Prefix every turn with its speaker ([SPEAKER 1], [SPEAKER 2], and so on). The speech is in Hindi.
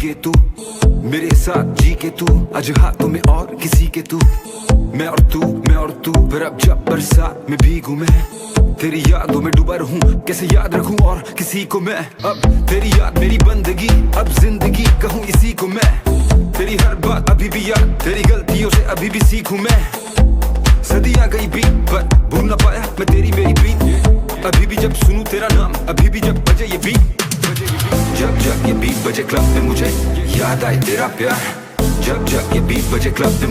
[SPEAKER 1] भीगे तू मेरे साथ जी के तू, आज हाथों में और किसी के तू, मैं और तू फिर अब जब बरसात में भीगू मैं, तेरी यादों में डूबा रहूं, कैसे याद रखूं और किसी को मैं। अब तेरी याद मेरी बंदगी, अब जिंदगी कहूं इसी को मैं, तेरी हर बात अभी भी याद, तेरी गलतियों से अभी भी सीखूं मैं। सदियां गई बीत पर भूल ना पाया मैं तेरी मेरी प्रीत, अभी भी जब सुनूं तेरा नाम, अभी भी जब बजे ये बीट, जब जब ये बीट बजे क्लब में मुझे याद आए तेरा प्यार, जब जब ये बीट बजे क्लब में